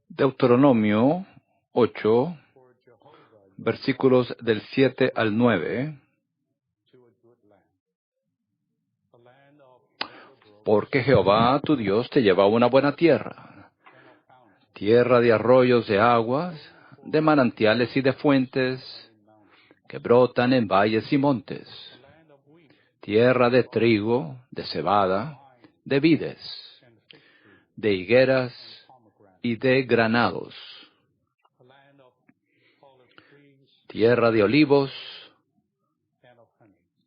Deuteronomio 8, versículos del 7 al 9. Porque Jehová tu Dios te lleva a una buena tierra, tierra de arroyos de aguas, de manantiales y de fuentes, que brotan en valles y montes, tierra de trigo, de cebada, de vides, de higueras y de granados, tierra de olivos,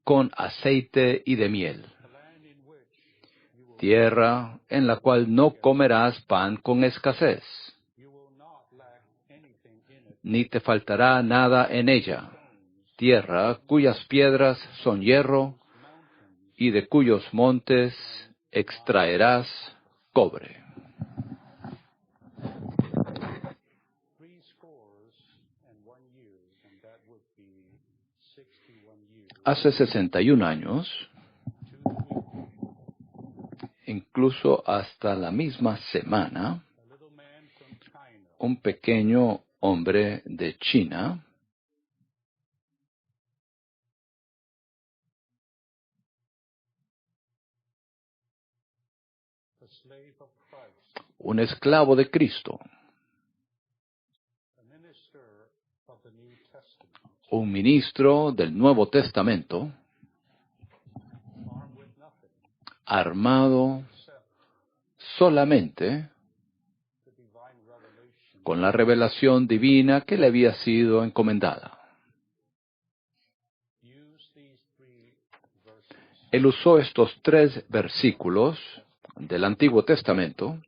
con aceite y de miel, tierra en la cual no comerás pan con escasez, ni te faltará nada en ella, tierra cuyas piedras son hierro, y de cuyos montes extraerás cobre. Hace 61 años, incluso hasta la misma semana, un pequeño hombre de China un esclavo de Cristo, un ministro del Nuevo Testamento, armado solamente con la revelación divina que le había sido encomendada. Él usó estos 3 versículos del Antiguo Testamento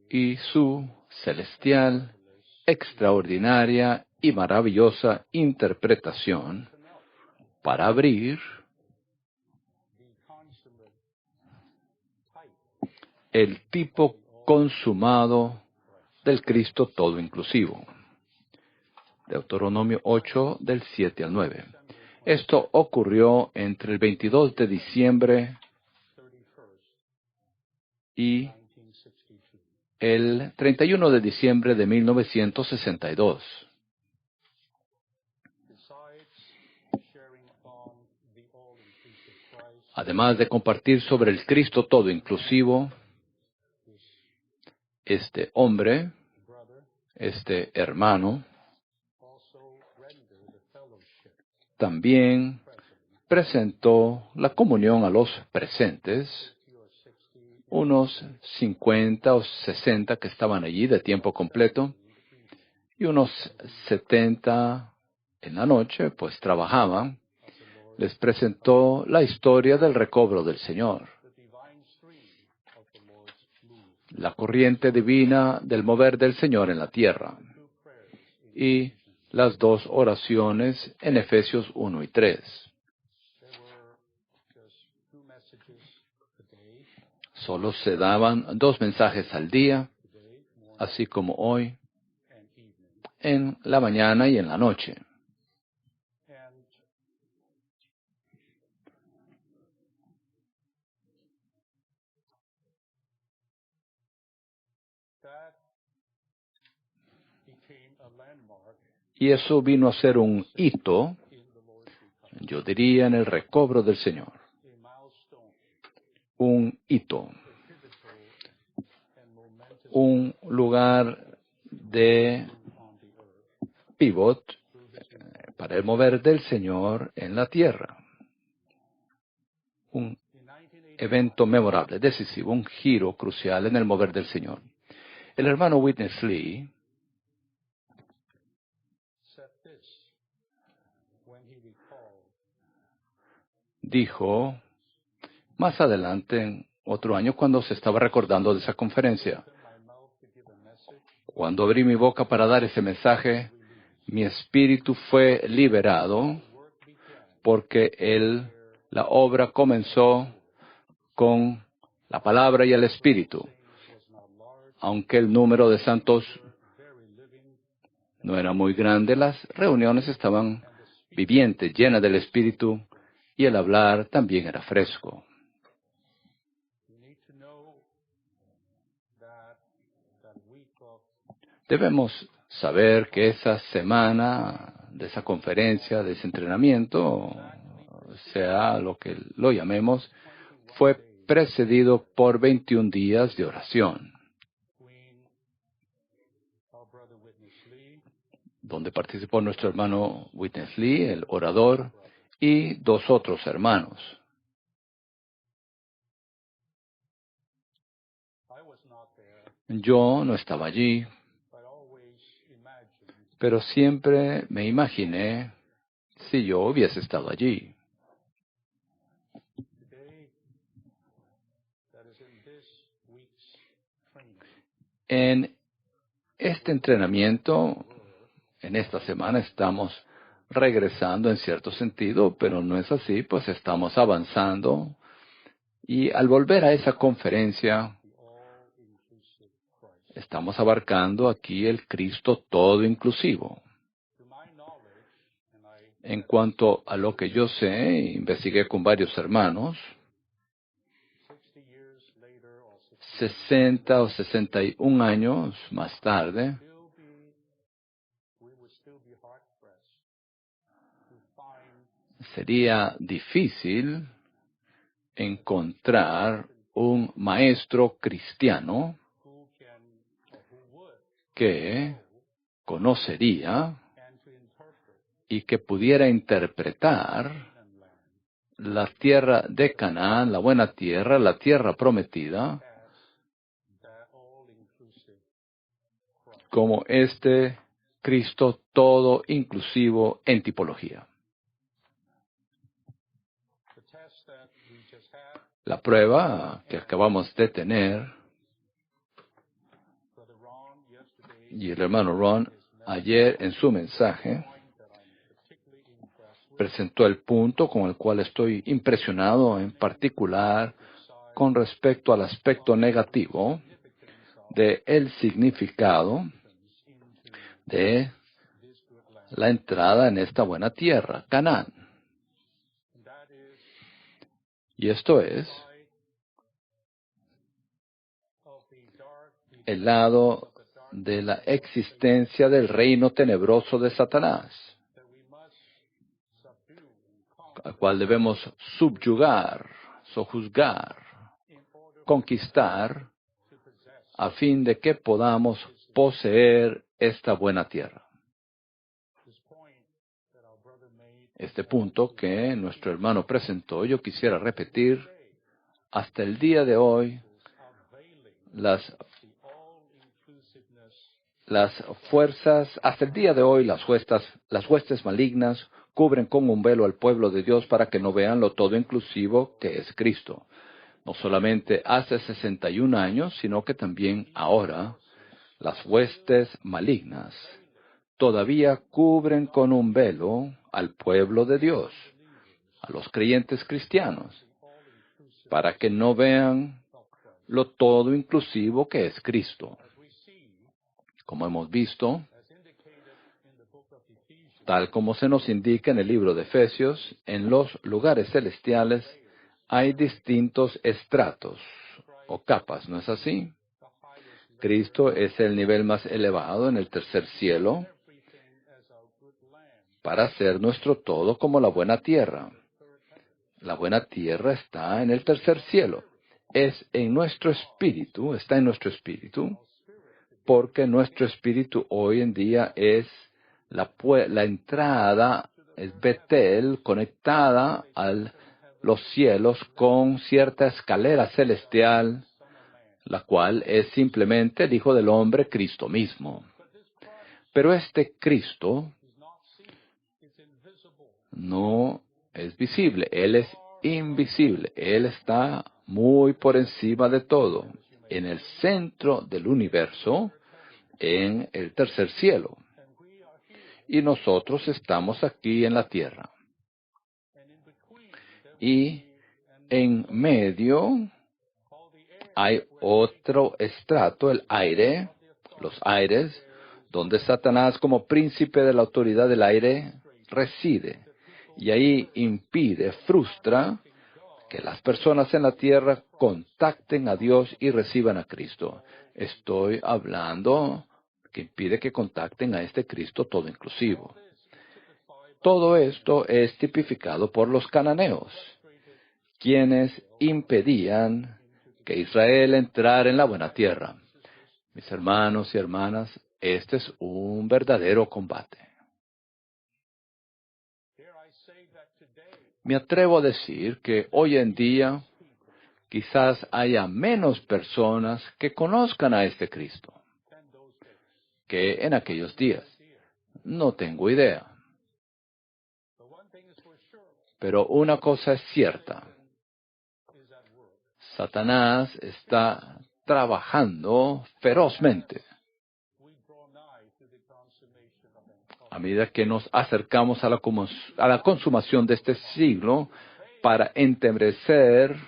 y su celestial, extraordinaria y maravillosa interpretación para abrir el tipo consumado del Cristo todo inclusivo. Deuteronomio 8, del 7 al 9. Esto ocurrió entre el 22 de diciembre y el 31 de diciembre de 1962. Además de compartir sobre el Cristo todo inclusivo, este hombre, este hermano, también presentó la comunión a los presentes, unos 50 o 60 que estaban allí de tiempo completo, y unos 70 en la noche, pues trabajaban. Les presentó la historia del recobro del Señor, la corriente divina del mover del Señor en la tierra, y las 2 oraciones en Efesios 1 y 3. Solo se daban 2 mensajes al día, así como hoy, en la mañana y en la noche. Y eso vino a ser un hito, yo diría, en el recobro del Señor. Un hito. Un lugar de pivot para el mover del Señor en la tierra. Un evento memorable, decisivo, un giro crucial en el mover del Señor. El hermano Witness Lee dijo más adelante, en otro año, cuando se estaba recordando de esa conferencia: cuando abrí mi boca para dar ese mensaje, mi espíritu fue liberado porque la obra comenzó con la palabra y el espíritu. Aunque el número de santos No era muy grande, las reuniones estaban vivientes, llenas del Espíritu, y el hablar también era fresco. Debemos saber que esa semana de esa conferencia, de ese entrenamiento, sea lo que lo llamemos, fue precedido por 21 días de oración, donde participó nuestro hermano Witness Lee, el orador, y 2 otros hermanos. Yo no estaba allí, pero siempre me imaginé si yo hubiese estado allí. En este entrenamiento, en esta semana estamos regresando en cierto sentido, pero no es así, pues estamos avanzando. Y al volver a esa conferencia, estamos abarcando aquí el Cristo todo inclusivo. En cuanto a lo que yo sé, investigué con varios hermanos, 60 o 61 años más tarde, sería difícil encontrar un maestro cristiano que conocería y que pudiera interpretar la tierra de Canaán, la buena tierra, la tierra prometida, como este Cristo todo inclusivo en tipología. La prueba que acabamos de tener, y el hermano Ron ayer en su mensaje presentó el punto con el cual estoy impresionado en particular con respecto al aspecto negativo de el significado de la entrada en esta buena tierra, Canaán. Y esto es el lado de la existencia del reino tenebroso de Satanás, al cual debemos subyugar, sojuzgar, conquistar, a fin de que podamos poseer esta buena tierra. Este punto que nuestro hermano presentó, yo quisiera repetir, hasta el día de hoy, las fuerzas, hasta el día de hoy, las huestes malignas cubren con un velo al pueblo de Dios para que no vean lo todo inclusivo que es Cristo. No solamente hace 61 años, sino que también ahora, las huestes malignas todavía cubren con un velo al pueblo de Dios, a los creyentes cristianos, para que no vean lo todo inclusivo que es Cristo. Como hemos visto, tal como se nos indica en el libro de Efesios, en los lugares celestiales hay distintos estratos o capas, ¿no es así? Cristo es el nivel más elevado en el tercer cielo para ser nuestro todo como la buena tierra. La buena tierra está en el tercer cielo. Es en nuestro espíritu, está en nuestro espíritu, porque nuestro espíritu hoy en día es la entrada, es Betel, conectada a los cielos con cierta escalera celestial, la cual es simplemente el Hijo del Hombre, Cristo mismo. Pero este Cristo no es visible, Él es invisible, Él está muy por encima de todo, en el centro del universo, en el tercer cielo. Y nosotros estamos aquí en la tierra. Y en medio hay otro estrato, el aire, los aires, donde Satanás, como príncipe de la autoridad del aire, reside, y ahí impide, frustra que las personas en la tierra contacten a Dios y reciban a Cristo. Estoy hablando que impide que contacten a este Cristo todo inclusivo. Todo esto es tipificado por los cananeos, quienes impedían que Israel entrara en la buena tierra. Mis hermanos y hermanas, este es un verdadero combate. Me atrevo a decir que hoy en día quizás haya menos personas que conozcan a este Cristo que en aquellos días. No tengo idea. Pero una cosa es cierta. Satanás está trabajando ferozmente. A medida que nos acercamos a la consumación de este siglo, para entenebrecer,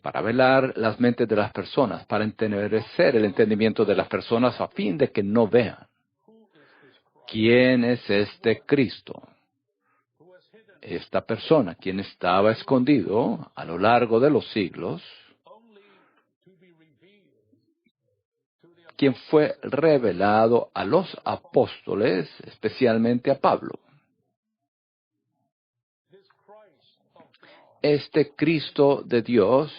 para velar las mentes de las personas, para entenebrecer el entendimiento de las personas a fin de que no vean. ¿Quién es este Cristo? Esta persona, quien estaba escondido a lo largo de los siglos, quien fue revelado a los apóstoles, especialmente a Pablo. Este Cristo de Dios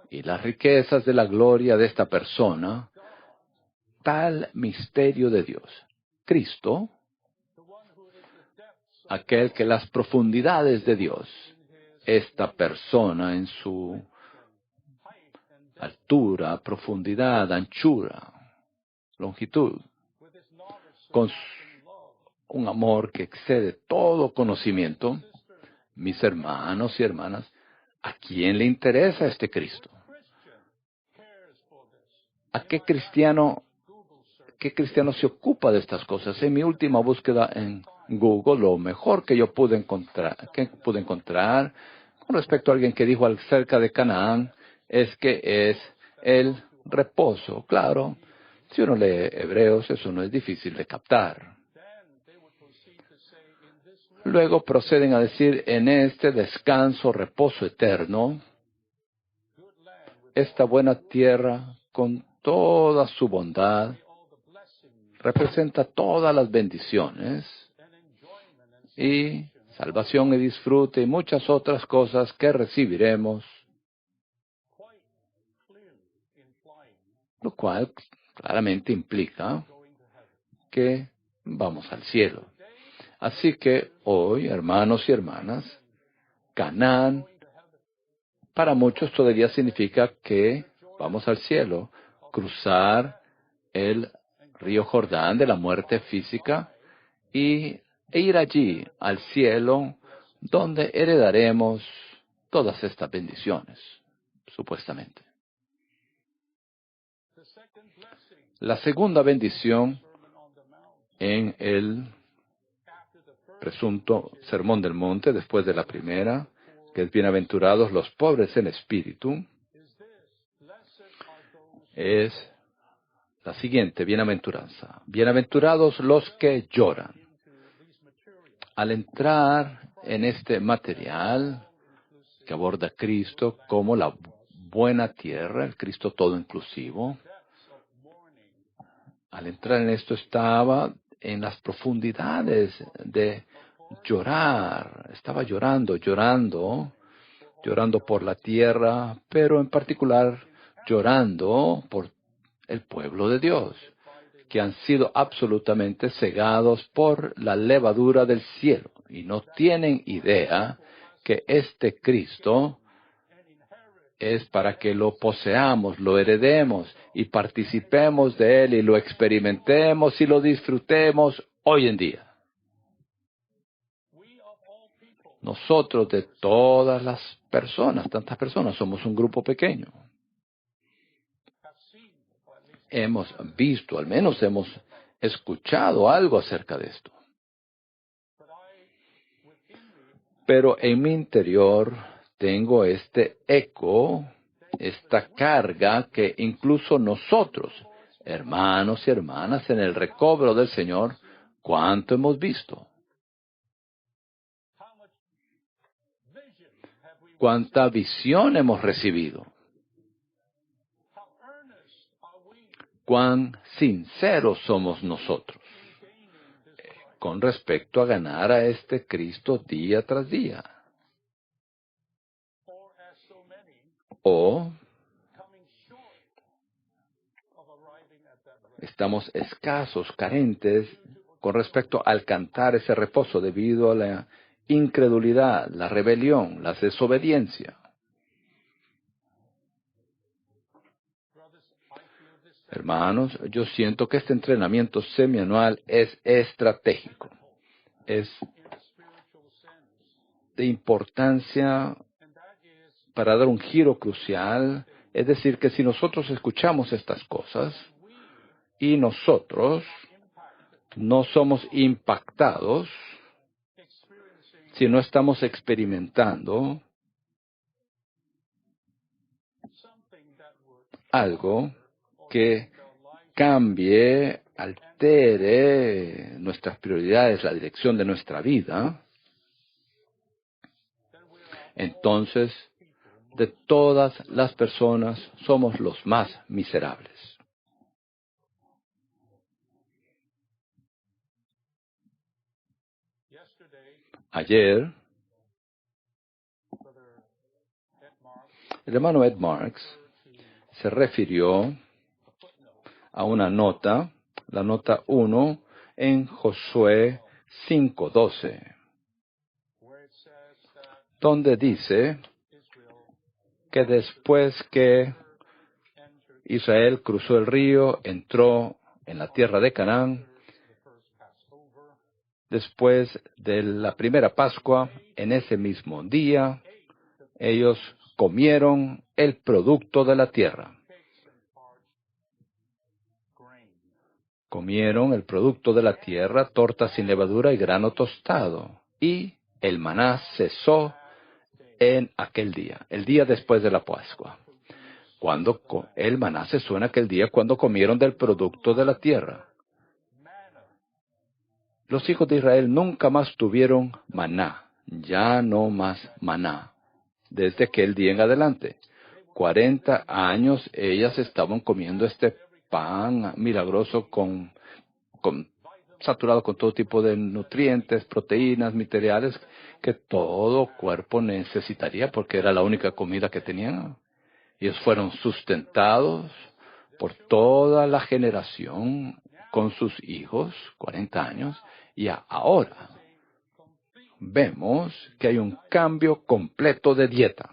y las riquezas de la gloria de esta persona, tal misterio de Dios. Cristo, aquel que las profundidades de Dios, esta persona en su altura, profundidad, anchura, longitud, con un amor que excede todo conocimiento. Mis hermanos y hermanas, ¿a quién le interesa este Cristo? ¿A qué cristiano se ocupa de estas cosas? En mi última búsqueda en Google, lo mejor que yo pude encontrar con respecto a alguien que dijo acerca de Canaán es que es el reposo. Claro, si uno lee Hebreos, eso no es difícil de captar. Luego proceden a decir, en este descanso, reposo eterno, esta buena tierra con toda su bondad representa todas las bendiciones y salvación y disfrute y muchas otras cosas que recibiremos, lo cual claramente implica que vamos al cielo. Así que hoy, hermanos y hermanas, Canaán para muchos todavía significa que vamos al cielo, cruzar el río Jordán de la muerte física e ir allí al cielo donde heredaremos todas estas bendiciones, supuestamente. La segunda bendición en el presunto Sermón del Monte, después de la primera, que es bienaventurados los pobres en espíritu, es la siguiente bienaventuranza. Bienaventurados los que lloran. Al entrar en este material que aborda Cristo como la buena tierra, el Cristo todo inclusivo, al entrar en esto estaba en las profundidades de llorar. Estaba llorando por la tierra, pero en particular llorando por el pueblo de Dios, que han sido absolutamente cegados por la levadura del cielo y no tienen idea que este Cristo es para que lo poseamos, lo heredemos y participemos de Él y lo experimentemos y lo disfrutemos hoy en día. Nosotros de todas las personas, tantas personas, somos un grupo pequeño. Hemos visto, al menos hemos escuchado algo acerca de esto. Pero en mi interior tengo este eco, esta carga que incluso nosotros, Hermanos y hermanas, en el recobro del Señor, ¿cuánto hemos visto? ¿Cuánta visión hemos recibido? ¿Cuán sinceros somos nosotros con respecto a ganar a este Cristo día tras día? ¿O estamos escasos, carentes con respecto a alcanzar ese reposo debido a la incredulidad, la rebelión, la desobediencia? Hermanos, yo siento que este entrenamiento semianual es estratégico. Es de importancia para dar un giro crucial. Es decir, que si nosotros escuchamos estas cosas y nosotros no somos impactados, si no estamos experimentando algo que cambie, altere nuestras prioridades, la dirección de nuestra vida, entonces de todas las personas somos los más miserables. Ayer, el hermano Ed Marks se refirió a una nota, la nota 1, en Josué 5:12, donde dice que después que Israel cruzó el río, entró en la tierra de Canaán, después de la primera Pascua, en ese mismo día, ellos comieron el producto de la tierra. Comieron el producto de la tierra, torta sin levadura y grano tostado. Y el maná cesó en aquel día, el día después de la Pascua. Cuando el maná cesó en aquel día, cuando comieron del producto de la tierra. Los hijos de Israel nunca más tuvieron maná, ya no más maná, desde aquel día en adelante. 40 años ellas estaban comiendo este pan milagroso saturado con todo tipo de nutrientes, proteínas, minerales que todo cuerpo necesitaría porque era la única comida que tenían. Ellos fueron sustentados por toda la generación con sus hijos, 40 años, y ahora vemos que hay un cambio completo de dieta.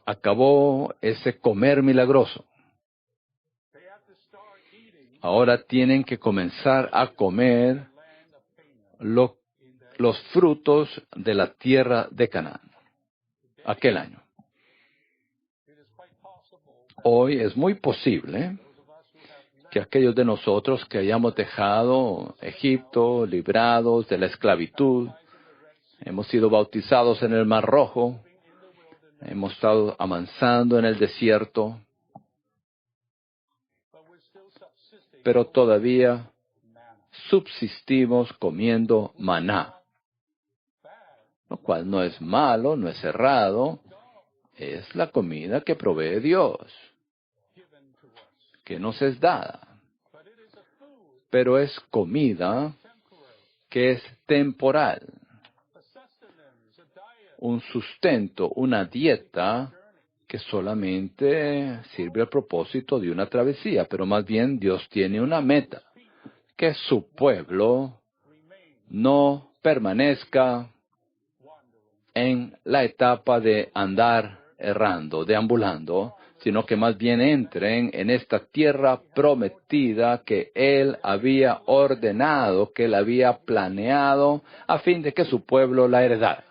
Acabó ese comer milagroso. Ahora tienen que comenzar a comer los frutos de la tierra de Canaán, aquel año. Hoy es muy posible que aquellos de nosotros que hayamos dejado Egipto, librados de la esclavitud, hemos sido bautizados en el Mar Rojo, hemos estado avanzando en el desierto, pero todavía subsistimos comiendo maná, lo cual no es malo, no es errado, es la comida que provee Dios, que nos es dada, pero es comida que es temporal, un sustento, una dieta que solamente sirve al propósito de una travesía, pero más bien Dios tiene una meta, que su pueblo no permanezca en la etapa de andar errando, deambulando, sino que más bien entren en esta tierra prometida que Él había ordenado, que Él había planeado, a fin de que su pueblo la heredara.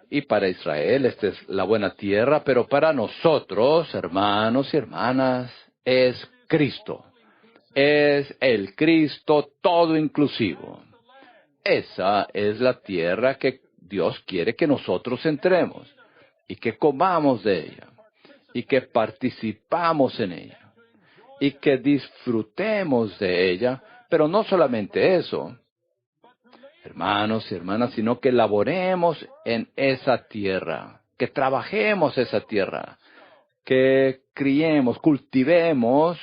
Y para Israel esta es la buena tierra, pero para nosotros, hermanos y hermanas, es Cristo. Es el Cristo todo inclusivo. Esa es la tierra que Dios quiere que nosotros entremos y que comamos de ella. y que participamos en ella y que disfrutemos de ella, pero no solamente eso, hermanos y hermanas, sino que laboremos en esa tierra, que trabajemos esa tierra, que criemos, cultivemos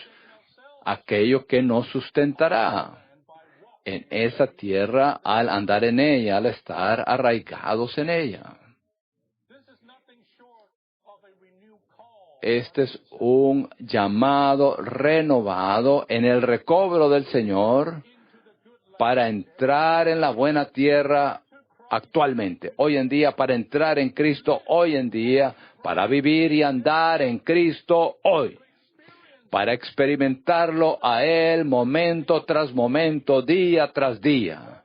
aquello que nos sustentará en esa tierra al andar en ella, al estar arraigados en ella. Este es un llamado renovado en el recobro del Señor para entrar en la buena tierra actualmente, hoy en día, para entrar en Cristo hoy en día, para vivir y andar en Cristo hoy, para experimentarlo a Él momento tras momento, día tras día,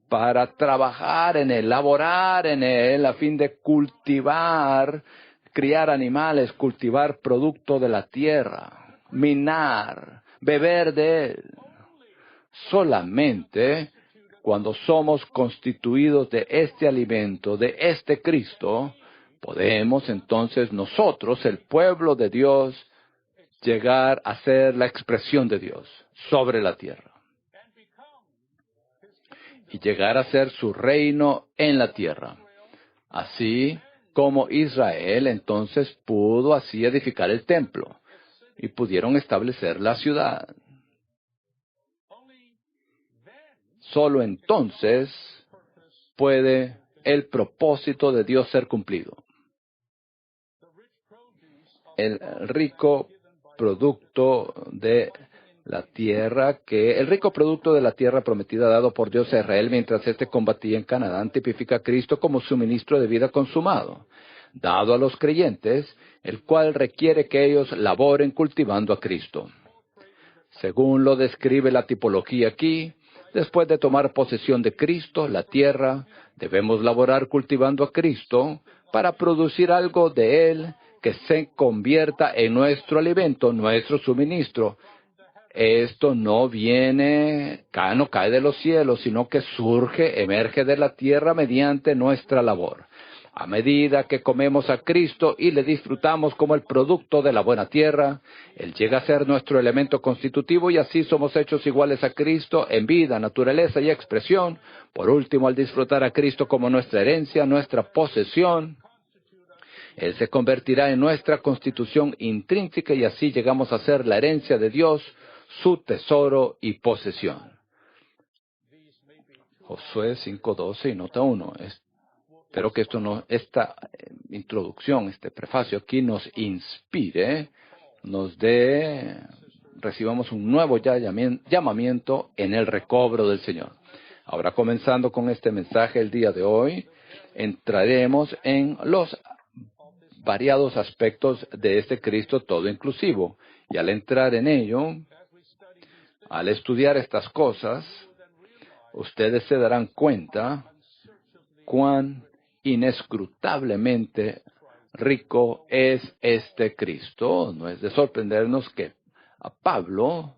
para trabajar en Él, laborar en Él, a fin de cultivar, criar animales, cultivar producto de la tierra, minar, beber de Él. Solamente cuando somos constituidos de este alimento, de este Cristo, podemos entonces nosotros, el pueblo de Dios, llegar a ser la expresión de Dios sobre la tierra. Y llegar a ser su reino en la tierra. Así como Israel entonces pudo así edificar el templo y pudieron establecer la ciudad. Solo entonces puede el propósito de Dios ser cumplido. El rico producto de la tierra prometida dado por Dios a Israel mientras éste combatía en Canaán tipifica a Cristo como suministro de vida consumado, dado a los creyentes, el cual requiere que ellos laboren cultivando a Cristo. Según lo describe la tipología aquí, después de tomar posesión de Cristo, la tierra, debemos laborar cultivando a Cristo para producir algo de Él que se convierta en nuestro alimento, nuestro suministro. Esto no cae de los cielos, sino que emerge de la tierra mediante nuestra labor. A medida que comemos a Cristo y le disfrutamos como el producto de la buena tierra, Él llega a ser nuestro elemento constitutivo y así somos hechos iguales a Cristo en vida, naturaleza y expresión. Por último, al disfrutar a Cristo como nuestra herencia, nuestra posesión, Él se convertirá en nuestra constitución intrínseca y así llegamos a ser la herencia de Dios, su tesoro y posesión. Josué 5:12 y nota 1. Espero que esta introducción, este prefacio aquí nos inspire, recibamos un nuevo llamamiento en el recobro del Señor. Ahora, comenzando con este mensaje el día de hoy, entraremos en los variados aspectos de este Cristo todo inclusivo. Y al entrar en ello, al estudiar estas cosas, ustedes se darán cuenta cuán inescrutablemente rico es este Cristo. No es de sorprendernos que a Pablo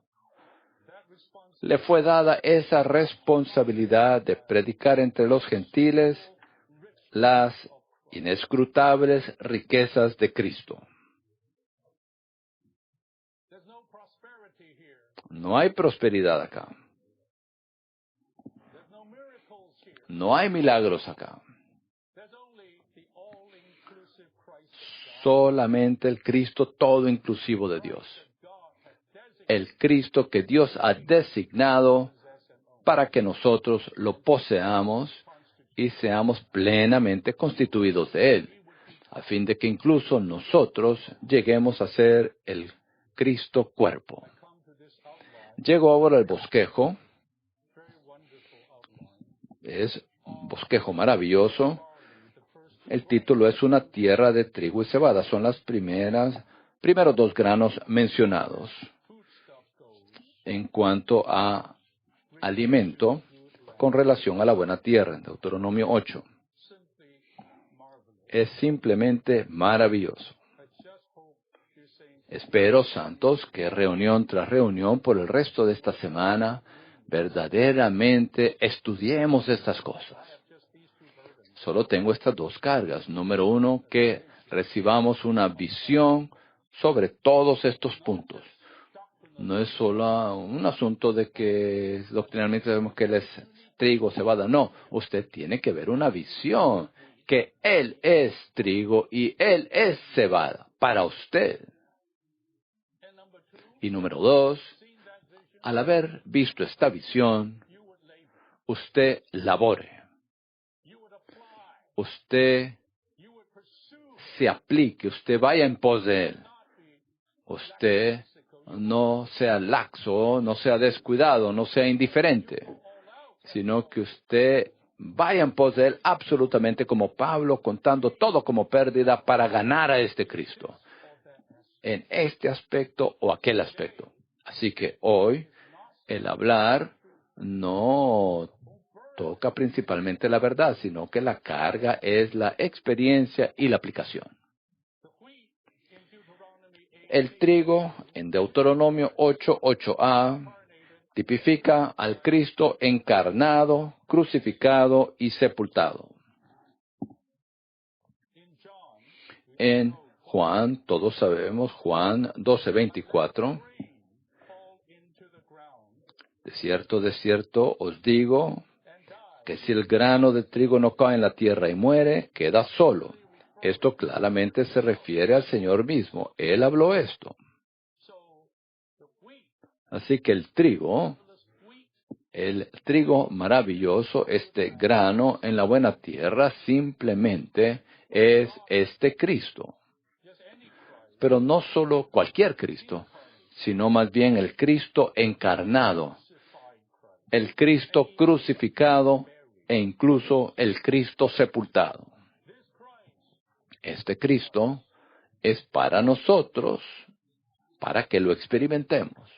le fue dada esa responsabilidad de predicar entre los gentiles las inescrutables riquezas de Cristo. No hay prosperidad acá. No hay milagros acá. Solamente el Cristo todo inclusivo de Dios. El Cristo que Dios ha designado para que nosotros lo poseamos y seamos plenamente constituidos de Él, a fin de que incluso nosotros lleguemos a ser el Cristo cuerpo. Llegó ahora el bosquejo. Es un bosquejo maravilloso. El título es Una tierra de trigo y cebada. Son los primeros dos granos mencionados. En cuanto a alimento, con relación a la buena tierra, en Deuteronomio 8. Es simplemente maravilloso. Espero, santos, que reunión tras reunión por el resto de esta semana, verdaderamente estudiemos estas cosas. Solo tengo estas dos cargas. Número 1, que recibamos una visión sobre todos estos puntos. No es solo un asunto de que doctrinalmente sabemos que Él es trigo, cebada. No, usted tiene que ver una visión, que Él es trigo y Él es cebada para usted. Y número 2, al haber visto esta visión, usted labore. Usted se aplique, usted vaya en pos de Él. Usted no sea laxo, no sea descuidado, no sea indiferente, sino que usted vaya en pos de Él absolutamente como Pablo, contando todo como pérdida para ganar a este Cristo, en este aspecto o aquel aspecto. Así que hoy el hablar no toca principalmente la verdad, sino que la carga es la experiencia y la aplicación. El trigo en Deuteronomio 8:8a tipifica al Cristo encarnado, crucificado y sepultado. En Juan, todos sabemos, Juan 12:24, de cierto, os digo que si el grano de trigo no cae en la tierra y muere, queda solo. Esto claramente se refiere al Señor mismo. Él habló esto. Así que el trigo maravilloso, este grano en la buena tierra, simplemente es este Cristo. Pero no solo cualquier Cristo, sino más bien el Cristo encarnado, el Cristo crucificado e incluso el Cristo sepultado. Este Cristo es para nosotros, para que lo experimentemos.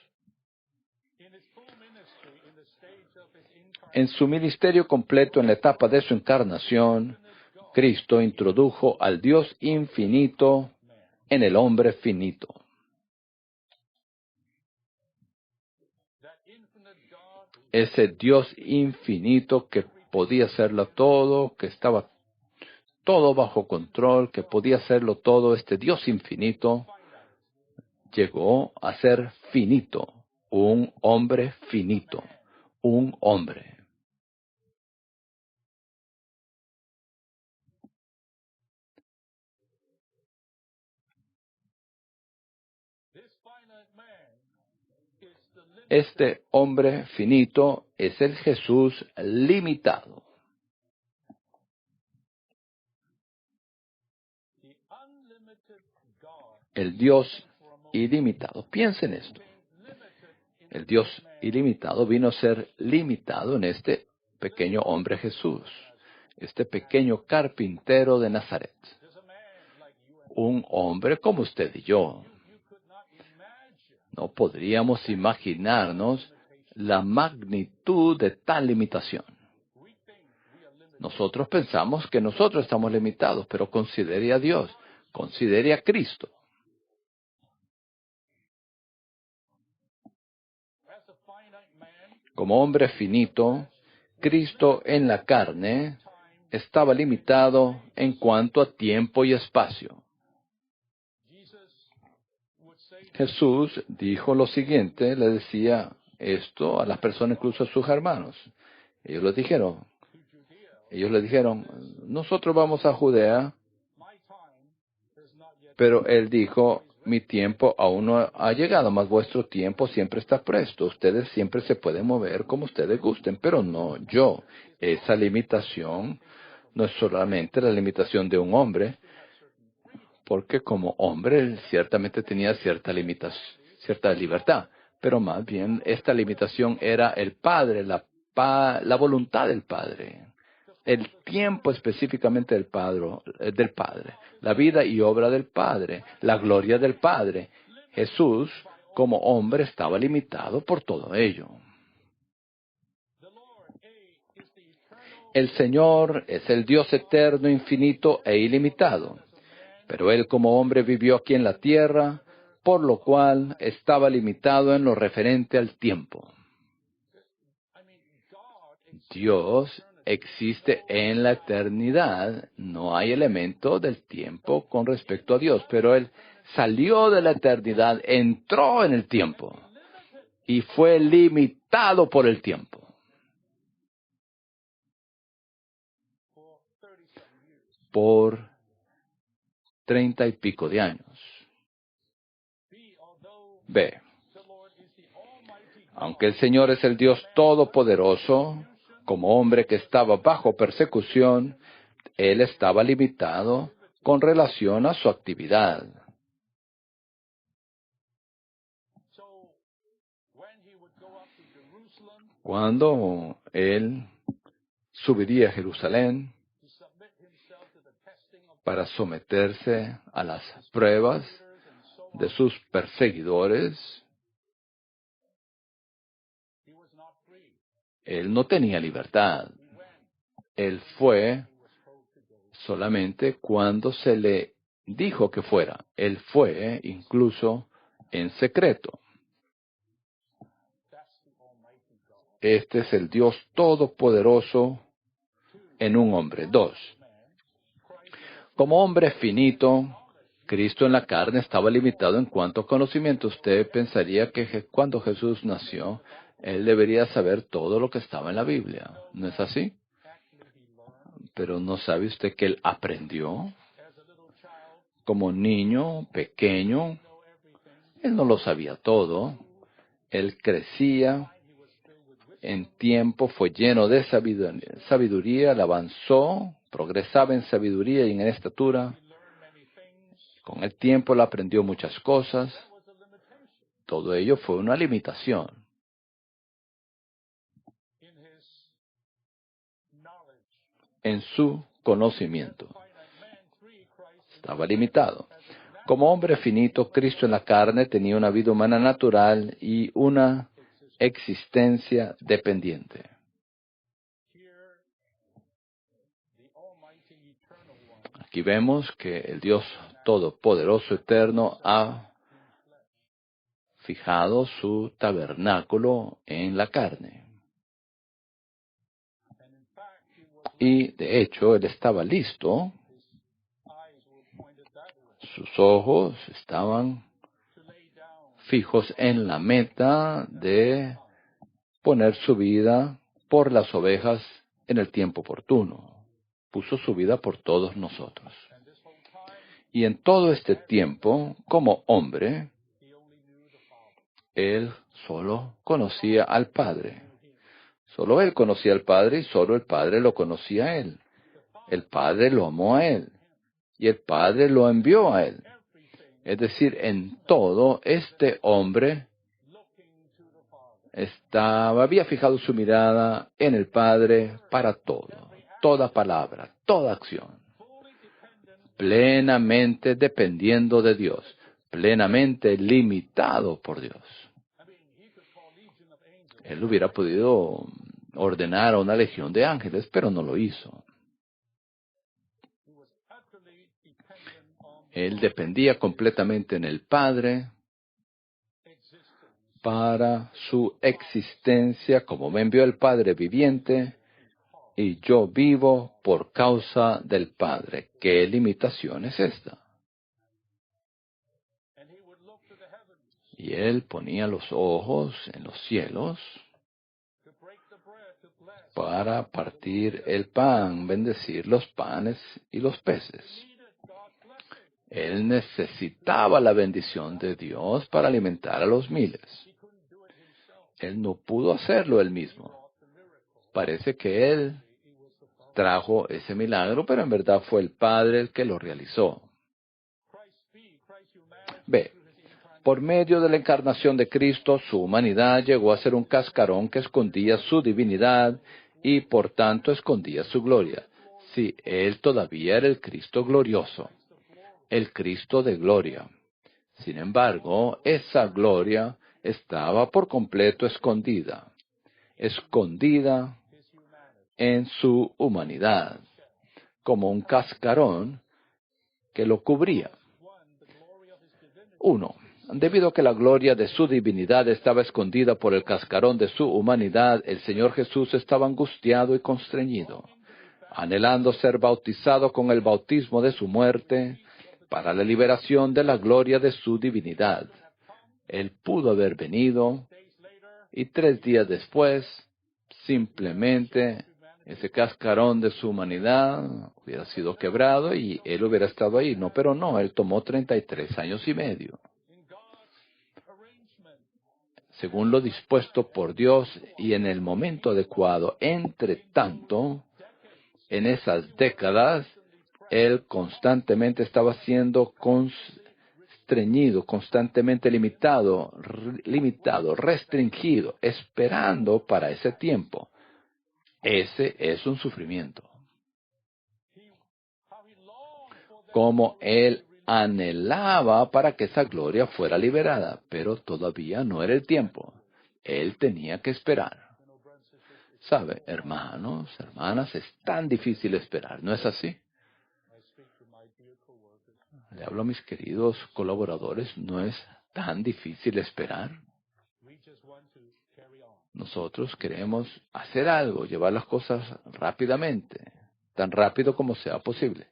En su ministerio completo, en la etapa de su encarnación, Cristo introdujo al Dios infinito en el hombre finito. Ese Dios infinito que podía hacerlo todo, que estaba todo bajo control, que podía hacerlo todo, este Dios infinito llegó a ser finito, un hombre finito, un hombre. Este hombre finito es el Jesús limitado. El Dios ilimitado. Piensen en esto. El Dios ilimitado vino a ser limitado en este pequeño hombre Jesús, este pequeño carpintero de Nazaret. Un hombre como usted y yo. No podríamos imaginarnos la magnitud de tal limitación. Nosotros pensamos que nosotros estamos limitados, pero considere a Dios, considere a Cristo. Como hombre finito, Cristo en la carne estaba limitado en cuanto a tiempo y espacio. Jesús dijo lo siguiente, le decía esto a las personas, incluso a sus hermanos. Ellos le dijeron, nosotros vamos a Judea, pero él dijo, mi tiempo aún no ha llegado, mas vuestro tiempo siempre está presto. Ustedes siempre se pueden mover como ustedes gusten, pero no yo. Esa limitación no es solamente la limitación de un hombre, porque como hombre él ciertamente tenía cierta libertad, pero más bien esta limitación era el Padre, la voluntad del Padre, el tiempo específicamente del Padre, la vida y obra del Padre, la gloria del Padre. Jesús, como hombre, estaba limitado por todo ello. El Señor es el Dios eterno, infinito e ilimitado. Pero Él como hombre vivió aquí en la tierra, por lo cual estaba limitado en lo referente al tiempo. Dios existe en la eternidad. No hay elemento del tiempo con respecto a Dios, pero Él salió de la eternidad, entró en el tiempo y fue limitado por el tiempo. Por 30 y pico de años. B. Aunque el Señor es el Dios Todopoderoso, como hombre que estaba bajo persecución, Él estaba limitado con relación a su actividad. Cuando Él subiría a Jerusalén para someterse a las pruebas de sus perseguidores, Él no tenía libertad. Él fue solamente cuando se le dijo que fuera. Él fue incluso en secreto. Este es el Dios Todopoderoso en un hombre. 2. Como hombre finito, Cristo en la carne estaba limitado en cuanto a conocimiento. Usted pensaría que cuando Jesús nació, Él debería saber todo lo que estaba en la Biblia. ¿No es así? Pero ¿no sabe usted que Él aprendió? Como niño pequeño, Él no lo sabía todo. Él crecía en tiempo, fue lleno de sabiduría, él avanzó, progresaba en sabiduría y en estatura. Con el tiempo él aprendió muchas cosas. Todo ello fue una limitación en su conocimiento. Estaba limitado. Como hombre finito, Cristo en la carne tenía una vida humana natural y una existencia dependiente. Aquí vemos que el Dios Todopoderoso Eterno ha fijado su tabernáculo en la carne. Y de hecho, Él estaba listo. Sus ojos estaban fijos en la meta de poner su vida por las ovejas en el tiempo oportuno. Puso su vida por todos nosotros. Y en todo este tiempo, como hombre, Él solo conocía al Padre. Solo Él conocía al Padre y solo el Padre lo conocía a Él. El Padre lo amó a Él y el Padre lo envió a Él. Es decir, en todo este hombre había fijado su mirada en el Padre para todo, toda palabra, toda acción, plenamente dependiendo de Dios, plenamente limitado por Dios. Él hubiera podido ordenar a una legión de ángeles, pero no lo hizo. Él dependía completamente en el Padre para su existencia, como me envió el Padre viviente, y yo vivo por causa del Padre. ¿Qué limitación es esta? Y Él ponía los ojos en los cielos para partir el pan, bendecir los panes y los peces. Él necesitaba la bendición de Dios para alimentar a los miles. Él no pudo hacerlo él mismo. Parece que Él trajo ese milagro, pero en verdad fue el Padre el que lo realizó. B. Por medio de la encarnación de Cristo, su humanidad llegó a ser un cascarón que escondía su divinidad y por tanto escondía su gloria. Sí, Él todavía era el Cristo glorioso, el Cristo de gloria. Sin embargo, esa gloria estaba por completo escondida en su humanidad, como un cascarón que lo cubría. 1. Debido a que la gloria de su divinidad estaba escondida por el cascarón de su humanidad, el Señor Jesús estaba angustiado y constreñido, anhelando ser bautizado con el bautismo de su muerte para la liberación de la gloria de su divinidad. Él pudo haber venido y 3 días después, simplemente ese cascarón de su humanidad hubiera sido quebrado y él hubiera estado ahí. No, pero no, él tomó 33 años y medio. Según lo dispuesto por Dios y en el momento adecuado. Entre tanto, en esas décadas, él constantemente estaba siendo constreñido, constantemente limitado, restringido, esperando para ese tiempo. Ese es un sufrimiento. Como él anhelaba para que esa gloria fuera liberada, pero todavía no era el tiempo. Él tenía que esperar. ¿Sabe, hermanos, hermanas? Es tan difícil esperar, ¿no es así? Le hablo a mis queridos colaboradores, ¿no es tan difícil esperar? Nosotros queremos hacer algo, llevar las cosas rápidamente, tan rápido como sea posible.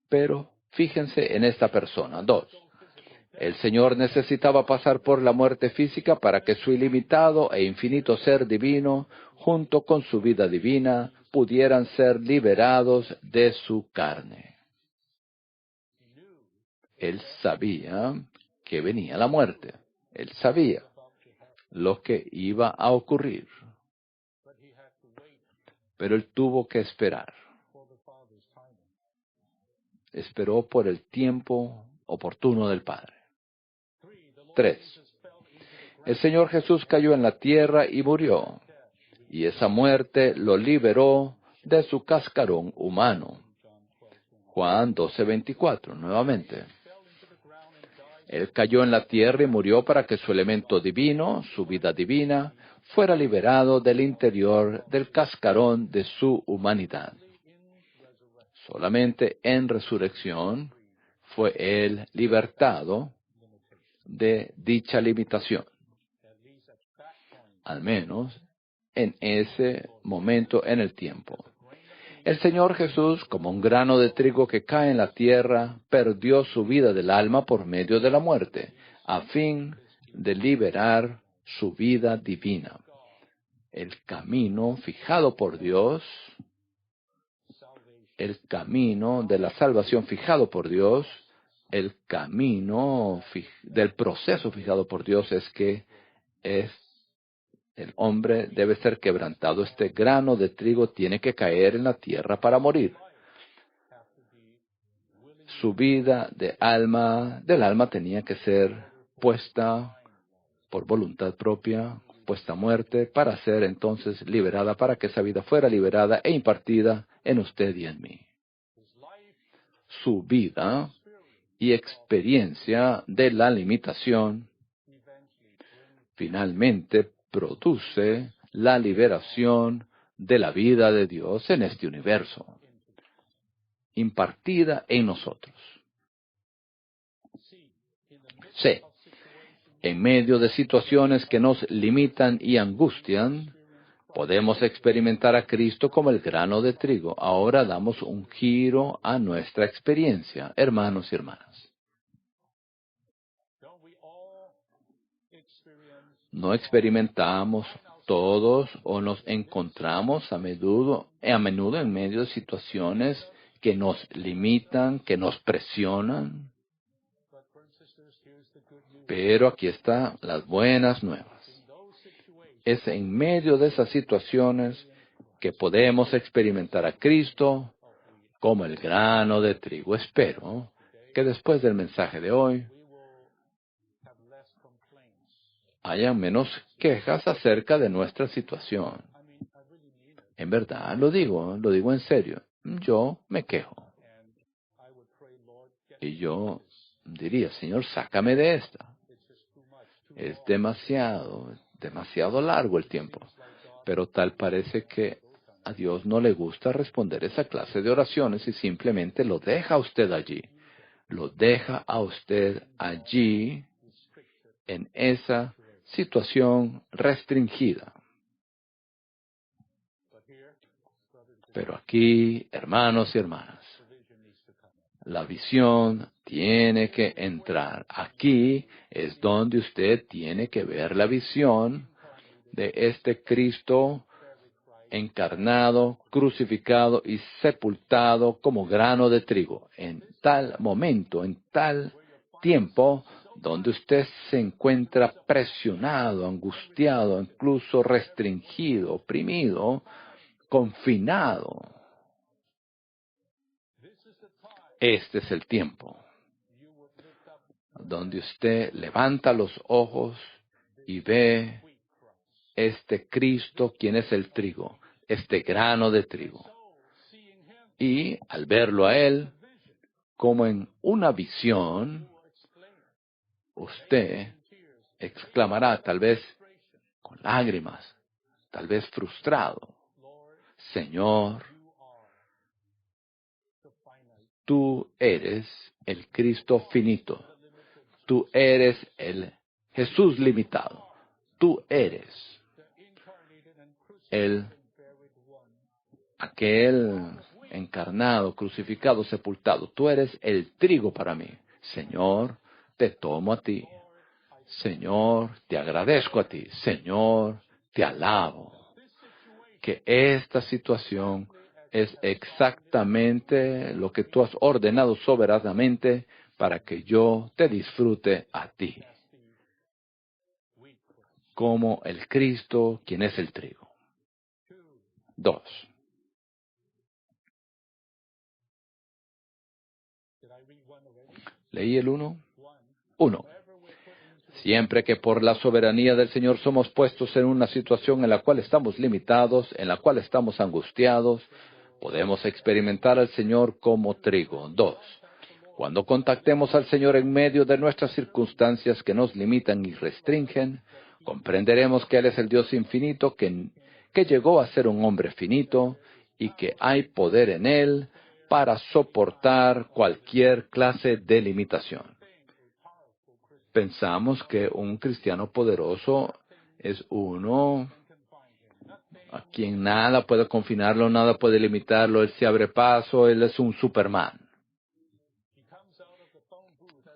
Pero fíjense en esta persona. 2. El Señor necesitaba pasar por la muerte física para que su ilimitado e infinito ser divino, junto con su vida divina, pudieran ser liberados de su carne. Él sabía que venía la muerte. Él sabía lo que iba a ocurrir. Pero él tuvo que esperar. Esperó por el tiempo oportuno del Padre. 3. El Señor Jesús cayó en la tierra y murió, y esa muerte lo liberó de su cascarón humano. Juan 12:24, nuevamente. Él cayó en la tierra y murió para que su elemento divino, su vida divina, fuera liberado del interior del cascarón de su humanidad. Solamente en resurrección fue él libertado de dicha limitación. Al menos en ese momento en el tiempo. El Señor Jesús, como un grano de trigo que cae en la tierra, perdió su vida del alma por medio de la muerte, a fin de liberar su vida divina. El camino fijado por Dios, el camino de la salvación fijado por Dios, el camino del proceso fijado por Dios es que el hombre debe ser quebrantado. Este grano de trigo tiene que caer en la tierra para morir. Su vida del alma tenía que ser puesta por voluntad propia, puesta a muerte, para ser entonces liberada, para que esa vida fuera liberada e impartida en usted y en mí. Su vida y experiencia de la limitación finalmente produce la liberación de la vida de Dios en este universo, impartida en nosotros. C. En medio de situaciones que nos limitan y angustian, podemos experimentar a Cristo como el grano de trigo. Ahora damos un giro a nuestra experiencia, hermanos y hermanas. ¿No experimentamos todos o nos encontramos a menudo en medio de situaciones que nos limitan, que nos presionan? Pero aquí están las buenas nuevas. Es en medio de esas situaciones que podemos experimentar a Cristo como el grano de trigo. Espero que después del mensaje de hoy haya menos quejas acerca de nuestra situación. En verdad, lo digo en serio. Yo me quejo. Y yo diría, Señor, sácame de esta. Es demasiado largo el tiempo. Pero tal parece que a Dios no le gusta responder esa clase de oraciones y simplemente lo deja a usted allí. Lo deja a usted allí en esa situación restringida. Pero aquí, hermanos y hermanas, la visión tiene que entrar. Aquí es donde usted tiene que ver la visión de este Cristo encarnado, crucificado y sepultado como grano de trigo. En tal momento, en tal tiempo, donde usted se encuentra presionado, angustiado, incluso restringido, oprimido, confinado. Este es el tiempo donde usted levanta los ojos y ve este Cristo, quien es el trigo, este grano de trigo. Y al verlo a Él, como en una visión, usted exclamará, tal vez con lágrimas, tal vez frustrado: Señor, tú eres el Cristo finito. Tú eres el Jesús limitado. Tú eres aquel encarnado, crucificado, sepultado. Tú eres el trigo para mí. Señor, te tomo a ti. Señor, te agradezco a ti. Señor, te alabo. Que esta situación es exactamente lo que tú has ordenado soberanamente para que yo te disfrute a ti, como el Cristo, quien es el trigo. 2. ¿Leí el 1? 1. Siempre que por la soberanía del Señor somos puestos en una situación en la cual estamos limitados, en la cual estamos angustiados, podemos experimentar al Señor como trigo. 2. Cuando contactemos al Señor en medio de nuestras circunstancias que nos limitan y restringen, comprenderemos que Él es el Dios infinito que llegó a ser un hombre finito y que hay poder en Él para soportar cualquier clase de limitación. Pensamos que un cristiano poderoso es uno a quien nada puede confinarlo, nada puede limitarlo, Él se abre paso, Él es un Superman.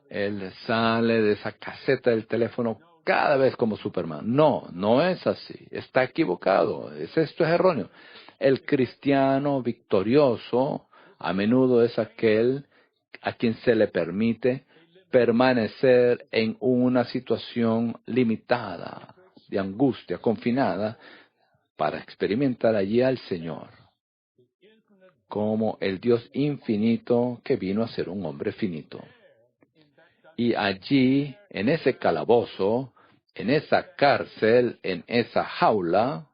Él sale de esa caseta del teléfono cada vez como Superman. No, no es así. Está equivocado. Esto es erróneo. El cristiano victorioso a menudo es aquel a quien se le permite permanecer en una situación limitada, de angustia, confinada, para experimentar allí al Señor como el Dios infinito que vino a ser un hombre finito. Y allí, en ese calabozo, en esa cárcel, en esa jaula,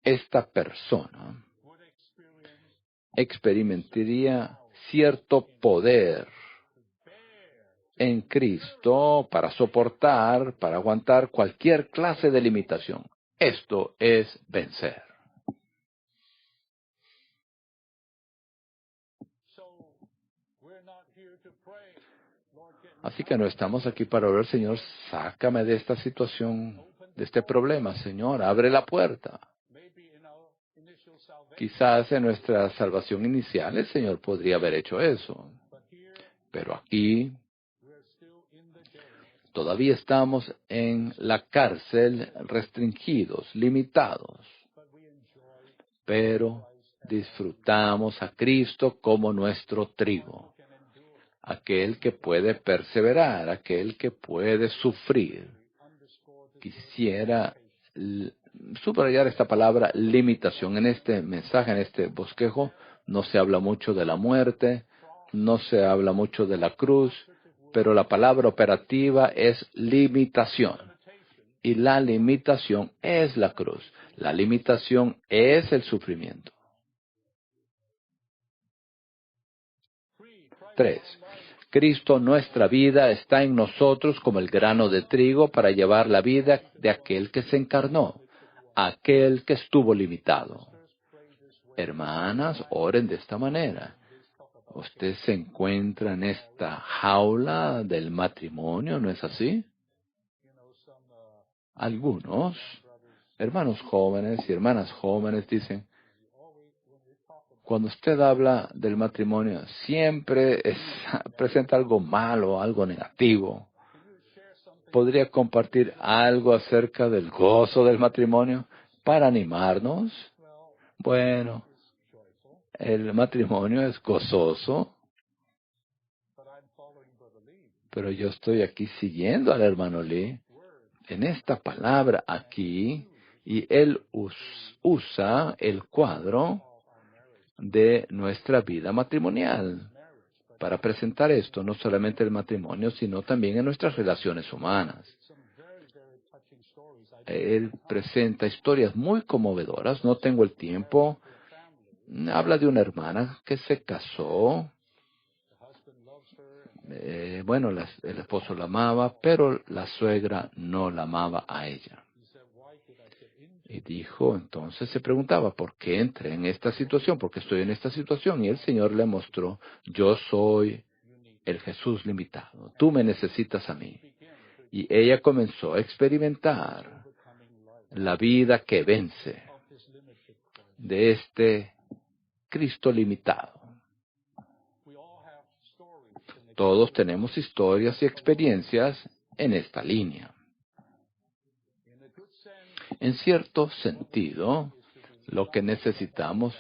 esta persona experimentaría cierto poder en Cristo para soportar, para aguantar cualquier clase de limitación. Esto es vencer. Así que no estamos aquí para orar, Señor, sácame de esta situación, de este problema, Señor, abre la puerta. Quizás en nuestra salvación inicial el Señor podría haber hecho eso. Pero aquí todavía estamos en la cárcel, restringidos, limitados. Pero disfrutamos a Cristo como nuestro trigo. Aquel que puede perseverar, aquel que puede sufrir. Quisiera subrayar esta palabra limitación. En este mensaje, en este bosquejo, no se habla mucho de la muerte, no se habla mucho de la cruz, pero la palabra operativa es limitación. Y la limitación es la cruz. La limitación es el sufrimiento. 3. Cristo, nuestra vida, está en nosotros como el grano de trigo para llevar la vida de aquel que se encarnó, aquel que estuvo limitado. Hermanas, oren de esta manera. Usted se encuentra en esta jaula del matrimonio, ¿no es así? Algunos hermanos jóvenes y hermanas jóvenes dicen, cuando usted habla del matrimonio, siempre presenta algo malo, algo negativo. ¿Podría compartir algo acerca del gozo del matrimonio para animarnos? Bueno, el matrimonio es gozoso, pero yo estoy aquí siguiendo al hermano Lee en esta palabra aquí, y él usa el cuadro de nuestra vida matrimonial para presentar esto, no solamente el matrimonio, sino también en nuestras relaciones humanas. Él presenta historias muy conmovedoras, no tengo el tiempo. Habla de una hermana que se casó. Bueno, el esposo la amaba, pero la suegra no la amaba a ella. Y dijo, entonces se preguntaba, ¿por qué entré en esta situación? ¿Por qué estoy en esta situación? Y el Señor le mostró, yo soy el Jesús limitado. Tú me necesitas a mí. Y ella comenzó a experimentar la vida que vence de este Cristo limitado. Todos tenemos historias y experiencias en esta línea. En cierto sentido, lo que necesitamos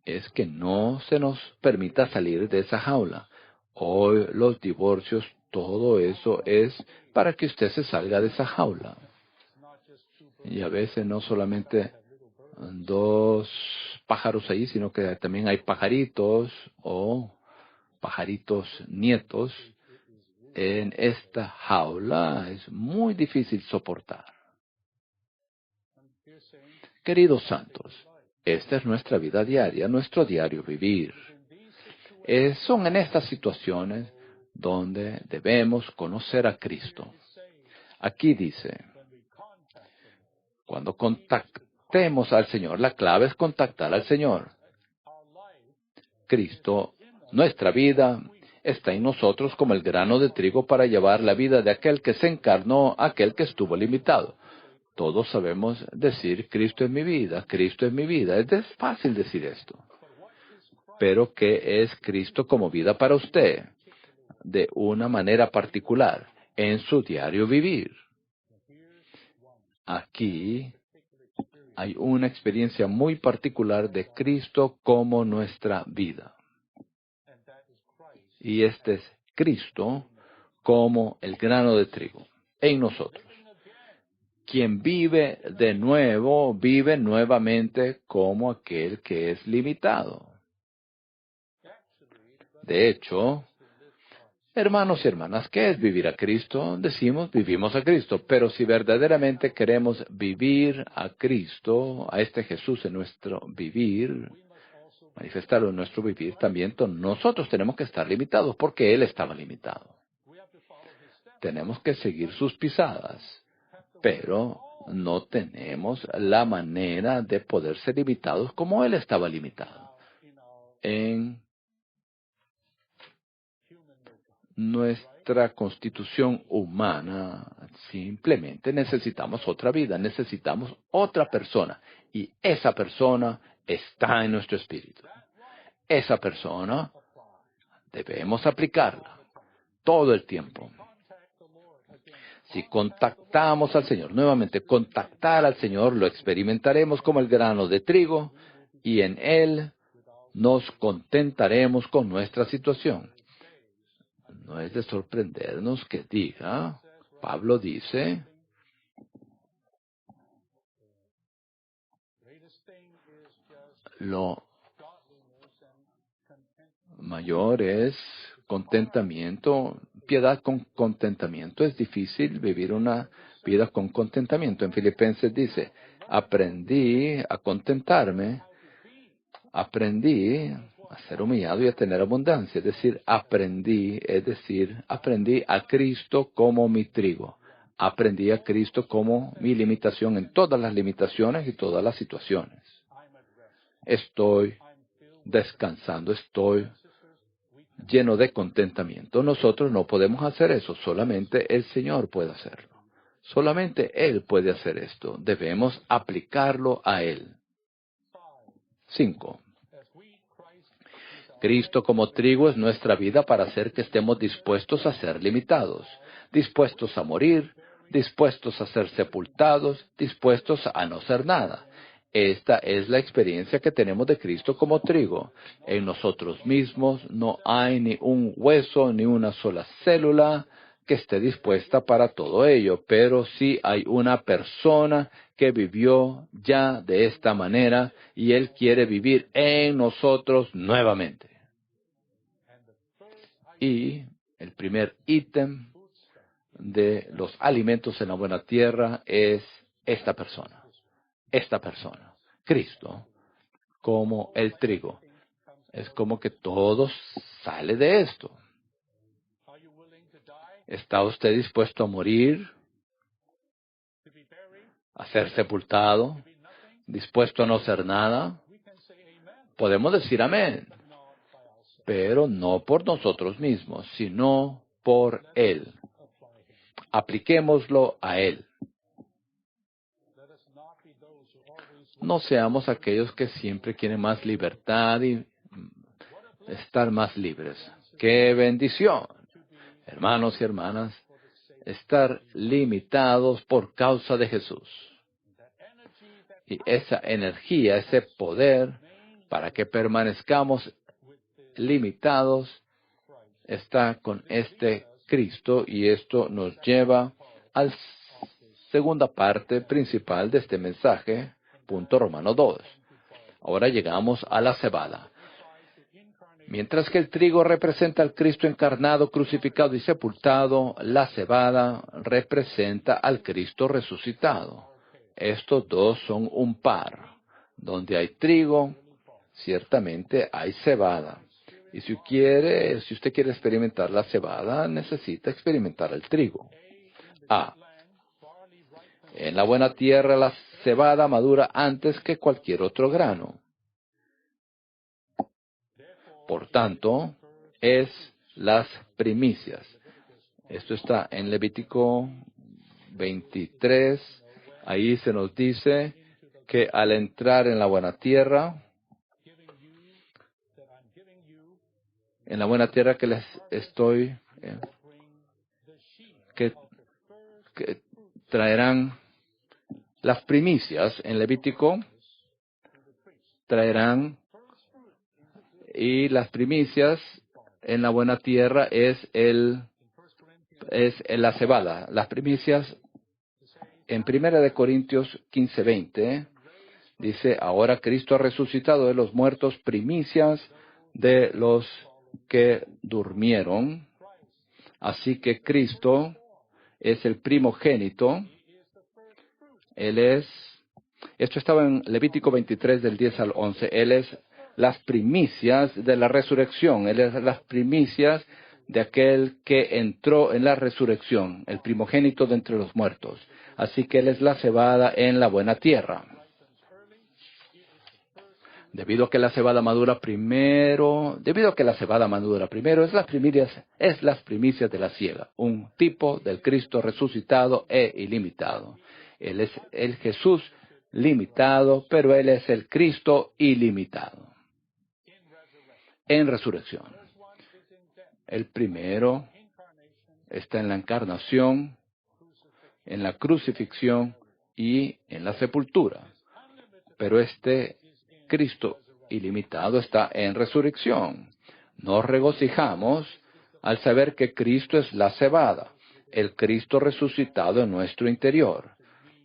es que no se nos permita salir de esa jaula. Hoy los divorcios, todo eso es para que usted se salga de esa jaula. Y a veces no solamente dos pájaros ahí, sino que también hay pajaritos o pajaritos nietos. En esta jaula es muy difícil soportar. Queridos santos, esta es nuestra vida diaria, nuestro diario vivir. Son en estas situaciones donde debemos conocer a Cristo. Aquí dice, cuando contactemos al Señor, la clave es contactar al Señor. Cristo, nuestra vida, está en nosotros como el grano de trigo para llevar la vida de aquel que se encarnó, aquel que estuvo limitado. Todos sabemos decir, Cristo es mi vida, Cristo es mi vida. Es fácil decir esto. Pero ¿qué es Cristo como vida para usted? De una manera particular, en su diario vivir. Aquí hay una experiencia muy particular de Cristo como nuestra vida. Y este es Cristo como el grano de trigo en nosotros. Quien vive de nuevo, vive nuevamente como aquel que es limitado. De hecho, hermanos y hermanas, ¿qué es vivir a Cristo? Decimos, vivimos a Cristo, pero si verdaderamente queremos vivir a Cristo, a este Jesús en nuestro vivir, manifestarlo en nuestro vivir, también nosotros tenemos que estar limitados, porque Él estaba limitado. Tenemos que seguir sus pisadas, pero no tenemos la manera de poder ser limitados como Él estaba limitado. En nuestra constitución humana, simplemente necesitamos otra vida, necesitamos otra persona, y esa persona está en nuestro espíritu. Esa persona debemos aplicarla todo el tiempo. Si contactamos al Señor, nuevamente contactar al Señor, lo experimentaremos como el grano de trigo, y en Él nos contentaremos con nuestra situación. No es de sorprendernos que diga, Pablo dice, lo mayor es contentamiento, piedad con contentamiento. Es difícil vivir una vida con contentamiento. En Filipenses dice, aprendí a contentarme, aprendí a ser humillado y a tener abundancia. Es decir, aprendí a Cristo como mi trigo. Aprendí a Cristo como mi limitación en todas las limitaciones y todas las situaciones. Estoy descansando, estoy lleno de contentamiento. Nosotros no podemos hacer eso, solamente el Señor puede hacerlo. Solamente Él puede hacer esto. Debemos aplicarlo a Él. 5. Cristo como trigo es nuestra vida para hacer que estemos dispuestos a ser limitados, dispuestos a morir, dispuestos a ser sepultados, dispuestos a no ser nada. Esta es la experiencia que tenemos de Cristo como trigo. En nosotros mismos no hay ni un hueso ni una sola célula que esté dispuesta para todo ello, pero sí hay una persona que vivió ya de esta manera y Él quiere vivir en nosotros nuevamente. Y el primer ítem de los alimentos en la buena tierra es esta persona, Cristo, como el trigo. Es como que todo sale de esto. ¿Está usted dispuesto a morir, a ser sepultado, dispuesto a no ser nada? Podemos decir amén, pero no por nosotros mismos, sino por Él. Apliquémoslo a Él. No seamos aquellos que siempre quieren más libertad y estar más libres. ¡Qué bendición! Hermanos y hermanas, estar limitados por causa de Jesús. Y esa energía, ese poder, para que permanezcamos limitados, está con este Cristo, y esto nos lleva a la segunda parte principal de este mensaje, punto Romano 2. Ahora llegamos a la cebada. Mientras que el trigo representa al Cristo encarnado, crucificado y sepultado, la cebada representa al Cristo resucitado. Estos dos son un par. Donde hay trigo, ciertamente hay cebada. Y si usted quiere experimentar la cebada, necesita experimentar el trigo. A. En la buena tierra la cebada madura antes que cualquier otro grano. Por tanto, es las primicias. Esto está en Levítico 23. Ahí se nos dice que al entrar en la buena tierra, que les estoy, que traerán las primicias en Levítico, y las primicias en la buena tierra es la cebada. Las primicias en 1 Corintios 15:20 dice: ahora Cristo ha resucitado de los muertos, primicias de los que durmieron. Así que Cristo es el primogénito. Esto estaba en Levítico 23 del 10 al 11. Él es las primicias de la resurrección. Él es las primicias de aquel que entró en la resurrección, el primogénito de entre los muertos. Así que Él es la cebada en la buena tierra. Debido a que la cebada madura primero, es las primicias de la siega, un tipo del Cristo resucitado e ilimitado. Él es el Jesús limitado, pero Él es el Cristo ilimitado en resurrección. El primero está en la encarnación, en la crucifixión y en la sepultura. Pero este Cristo ilimitado está en resurrección. Nos regocijamos al saber que Cristo es la cebada, el Cristo resucitado en nuestro interior,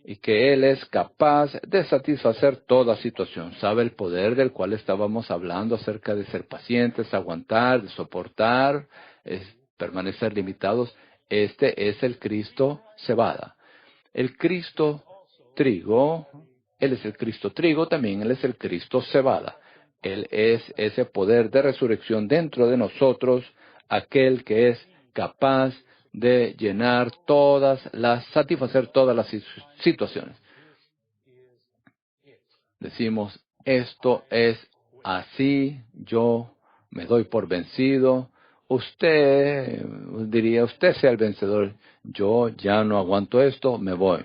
y que Él es capaz de satisfacer toda situación. ¿Sabe el poder del cual estábamos hablando acerca de ser pacientes, aguantar, de soportar, permanecer limitados? Este es el Cristo cebada. El Cristo trigo, Él es el Cristo trigo, también Él es el Cristo cebada. Él es ese poder de resurrección dentro de nosotros, aquel que es capaz de satisfacer todas las situaciones. Decimos, esto es así, yo me doy por vencido, usted diría, usted sea el vencedor. Yo ya no aguanto esto, me voy.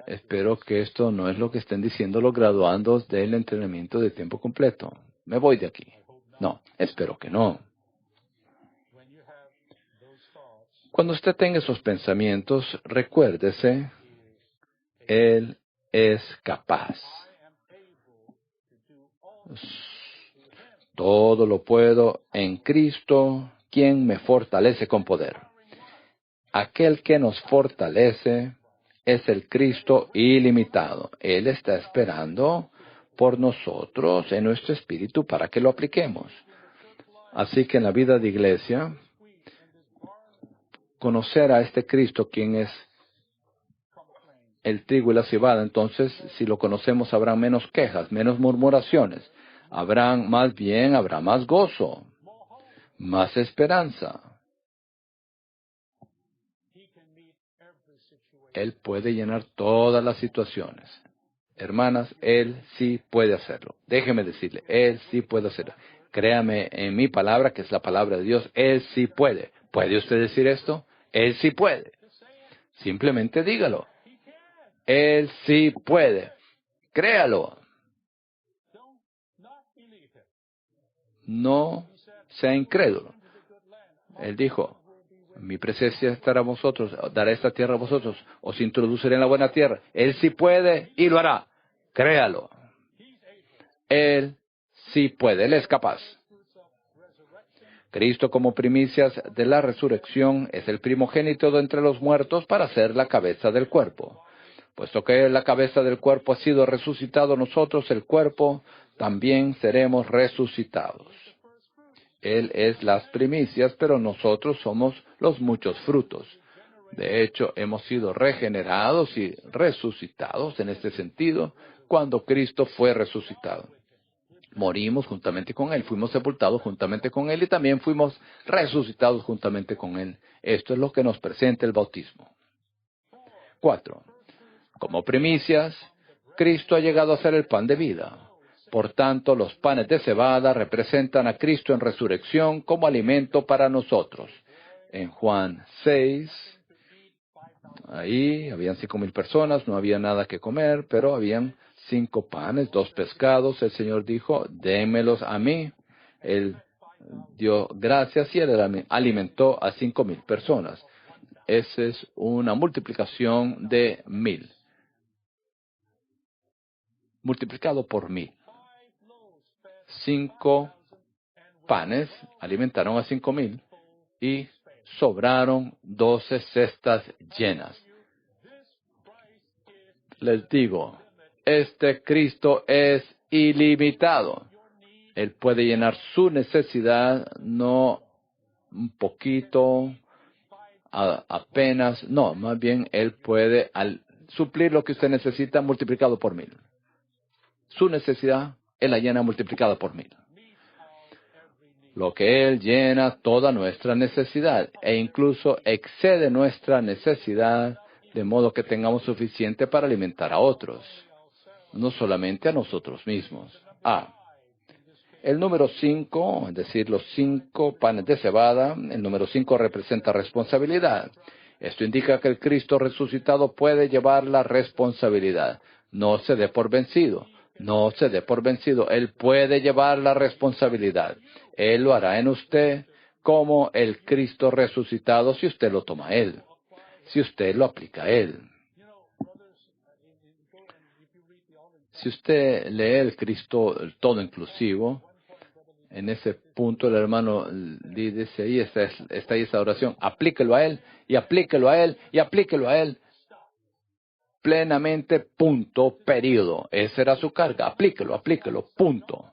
Espero que esto no es lo que estén diciendo los graduandos del entrenamiento de tiempo completo. Me voy de aquí. No, espero que no. Cuando usted tenga esos pensamientos, recuérdese, Él es capaz. Todo lo puedo en Cristo, quien me fortalece con poder. Aquel que nos fortalece es el Cristo ilimitado. Él está esperando por nosotros en nuestro espíritu para que lo apliquemos. Así que en la vida de iglesia, conocer a este Cristo, quien es el trigo y la cebada, entonces, si lo conocemos, habrá menos quejas, menos murmuraciones. Habrá más gozo, más esperanza. Él puede llenar todas las situaciones. Hermanas, Él sí puede hacerlo. Déjeme decirle, Él sí puede hacerlo. Créame en mi palabra, que es la palabra de Dios, Él sí puede. ¿Puede usted decir esto? Él sí puede. Simplemente dígalo. Él sí puede. Créalo. No sea incrédulo. Él dijo, mi presencia estará a vosotros, dará esta tierra a vosotros, os introduciré en la buena tierra. Él sí puede y lo hará. Créalo. Él sí puede, Él es capaz. Cristo como primicias de la resurrección es el primogénito de entre los muertos para ser la cabeza del cuerpo. Puesto que la cabeza del cuerpo ha sido resucitado, nosotros, el cuerpo, también seremos resucitados. Él es las primicias, pero nosotros somos los muchos frutos. De hecho, hemos sido regenerados y resucitados en este sentido cuando Cristo fue resucitado. Morimos juntamente con Él, fuimos sepultados juntamente con Él y también fuimos resucitados juntamente con Él. Esto es lo que nos presenta el bautismo. 4. Como primicias, Cristo ha llegado a ser el pan de vida. Por tanto, los panes de cebada representan a Cristo en resurrección como alimento para nosotros. En Juan 6, ahí habían 5,000 personas, no había nada que comer, pero habían 5 panes, 2 pescados. El Señor dijo, démelos a mí. Él dio gracias y Él alimentó a 5,000 personas. Esa es una multiplicación de 1,000. Multiplicado por 1,000. 5 panes alimentaron a 5,000 y sobraron 12 cestas llenas. Les digo, este Cristo es ilimitado. Él puede llenar su necesidad, no un poquito, apenas, no, más bien Él puede suplir lo que usted necesita multiplicado por 1,000. Su necesidad, Él la llena multiplicada por 1,000. Lo que Él llena toda nuestra necesidad e incluso excede nuestra necesidad de modo que tengamos suficiente para alimentar a otros, no solamente a nosotros mismos. El número 5, es decir, los 5 panes de cebada, el número 5 representa responsabilidad. Esto indica que el Cristo resucitado puede llevar la responsabilidad. No se dé por vencido. No se dé por vencido. Él puede llevar la responsabilidad. Él lo hará en usted como el Cristo resucitado si usted lo toma a Él. Si usted lo aplica a Él. Si usted lee el Cristo todo inclusivo, en ese punto el hermano dice ahí, está ahí esa oración, aplíquelo a Él, y aplíquelo a Él, y aplíquelo a Él. Plenamente, punto, periodo. Esa era su carga. Aplíquelo, punto.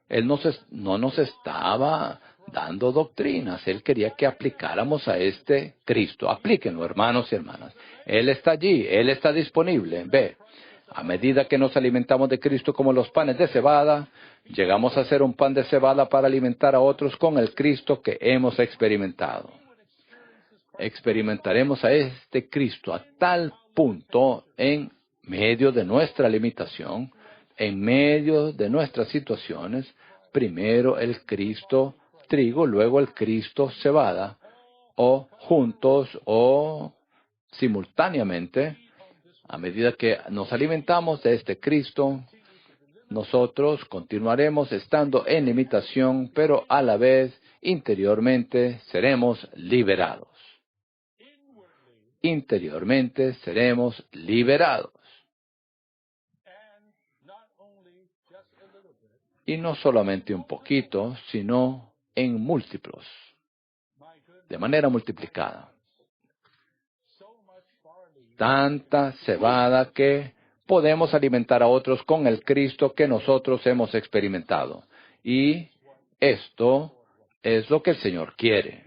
Él no nos estaba dando doctrinas. Él quería que aplicáramos a este Cristo. Aplíquenlo, hermanos y hermanas. Él está allí, Él está disponible. Ve, a medida que nos alimentamos de Cristo como los panes de cebada, llegamos a ser un pan de cebada para alimentar a otros con el Cristo que hemos experimentado. Experimentaremos a este Cristo a tal punto en medio de nuestra limitación, en medio de nuestras situaciones. Primero el Cristo trigo, luego el Cristo cebada, o juntos o simultáneamente. A medida que nos alimentamos de este Cristo, nosotros continuaremos estando en limitación, pero a la vez, interiormente, seremos liberados. Interiormente seremos liberados. Y no solamente un poquito, sino en múltiplos, de manera multiplicada. Tanta cebada que podemos alimentar a otros con el Cristo que nosotros hemos experimentado. Y esto es lo que el Señor quiere.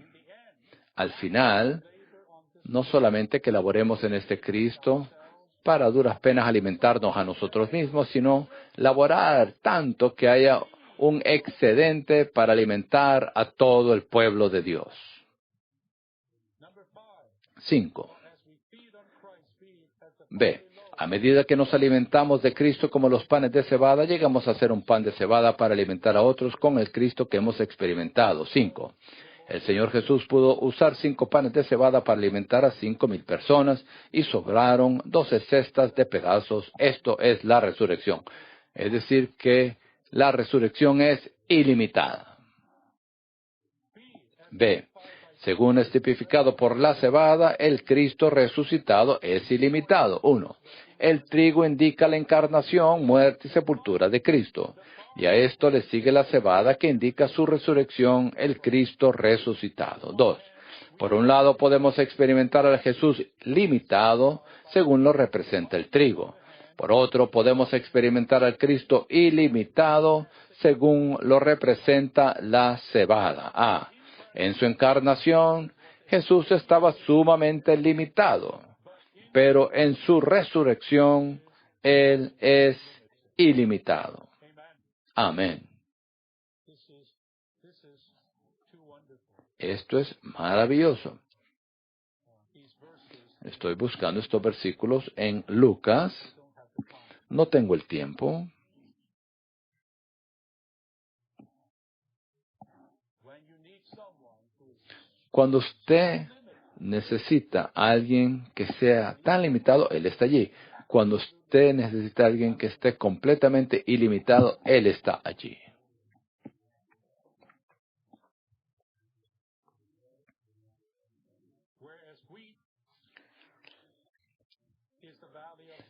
Al final, no solamente que laboremos en este Cristo para a duras penas alimentarnos a nosotros mismos, sino laborar tanto que haya un excedente para alimentar a todo el pueblo de Dios. 5. B. A medida que nos alimentamos de Cristo como los panes de cebada, llegamos a ser un pan de cebada para alimentar a otros con el Cristo que hemos experimentado. 5. El Señor Jesús pudo usar 5 panes de cebada para alimentar a 5,000 personas y sobraron 12 cestas de pedazos. Esto es la resurrección. Es decir, que la resurrección es ilimitada. B. Según es tipificado por la cebada, el Cristo resucitado es ilimitado. 1. El trigo indica la encarnación, muerte y sepultura de Cristo. Y a esto le sigue la cebada que indica su resurrección, el Cristo resucitado. 2. Por un lado podemos experimentar al Jesús limitado, según lo representa el trigo. Por otro, podemos experimentar al Cristo ilimitado, según lo representa la cebada. A. En su encarnación, Jesús estaba sumamente limitado, pero en su resurrección, Él es ilimitado. Amén. Esto es maravilloso. Estoy buscando estos versículos en Lucas. No tengo el tiempo. Cuando usted necesita a alguien que sea tan limitado, Él está allí. Cuando usted necesita a alguien que esté completamente ilimitado, Él está allí.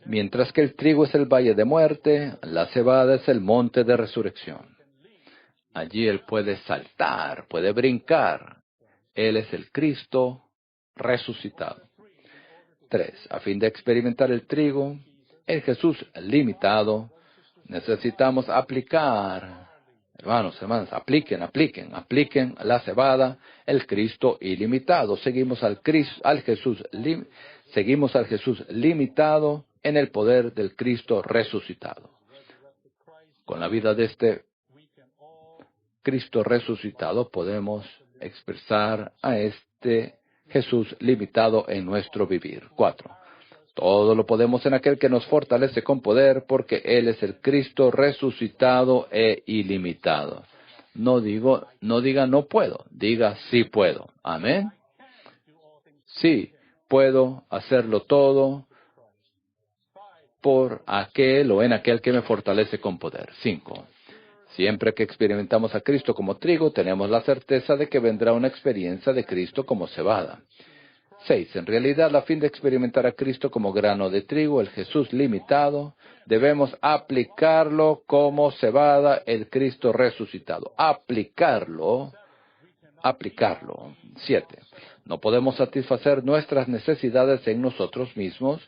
Mientras que el trigo es el valle de muerte, la cebada es el monte de resurrección. Allí Él puede saltar, puede brincar. Él es el Cristo resucitado. 3. A fin de experimentar el trigo, el Jesús limitado, necesitamos aplicar, hermanas, apliquen la cebada, el Cristo ilimitado. Seguimos al Jesús limitado en el poder del Cristo resucitado. Con la vida de este Cristo resucitado podemos expresar a este Jesús limitado en nuestro vivir. 4. Todo lo podemos en aquel que nos fortalece con poder, porque Él es el Cristo resucitado e ilimitado. No diga no puedo, diga sí puedo. Amén. Sí, puedo hacerlo todo por aquel o en aquel que me fortalece con poder. 5. Siempre que experimentamos a Cristo como trigo, tenemos la certeza de que vendrá una experiencia de Cristo como cebada. 6. En realidad, a fin de experimentar a Cristo como grano de trigo, el Jesús limitado, debemos aplicarlo como cebada, el Cristo resucitado. Aplicarlo. 7. No podemos satisfacer nuestras necesidades en nosotros mismos,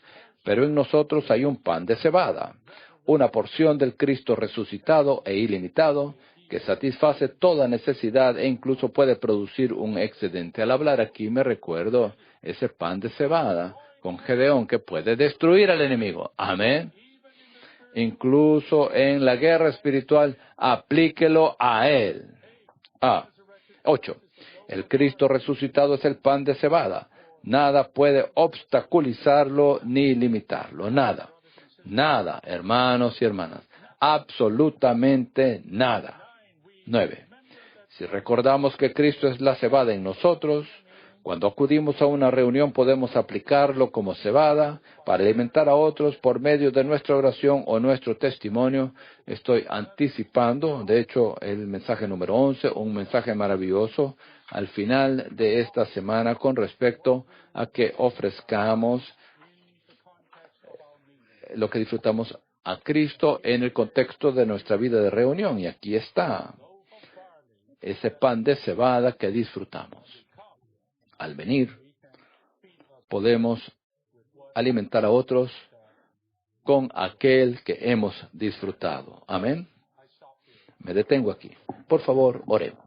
pero en nosotros hay un pan de cebada, una porción del Cristo resucitado e ilimitado, que satisface toda necesidad e incluso puede producir un excedente. Al hablar aquí me recuerdo ese pan de cebada con Gedeón que puede destruir al enemigo. Amén. Incluso en la guerra espiritual, aplíquelo a él. 8. El Cristo resucitado es el pan de cebada. Nada puede obstaculizarlo ni limitarlo. Nada. Nada, hermanos y hermanas. Absolutamente nada. 9. Si recordamos que Cristo es la cebada en nosotros, cuando acudimos a una reunión podemos aplicarlo como cebada para alimentar a otros por medio de nuestra oración o nuestro testimonio. Estoy anticipando, de hecho, el mensaje número 11, un mensaje maravilloso al final de esta semana con respecto a que ofrezcamos lo que disfrutamos a Cristo en el contexto de nuestra vida de reunión. Y aquí está ese pan de cebada que disfrutamos. Al venir, podemos alimentar a otros con aquel que hemos disfrutado. Amén. Me detengo aquí. Por favor, oremos.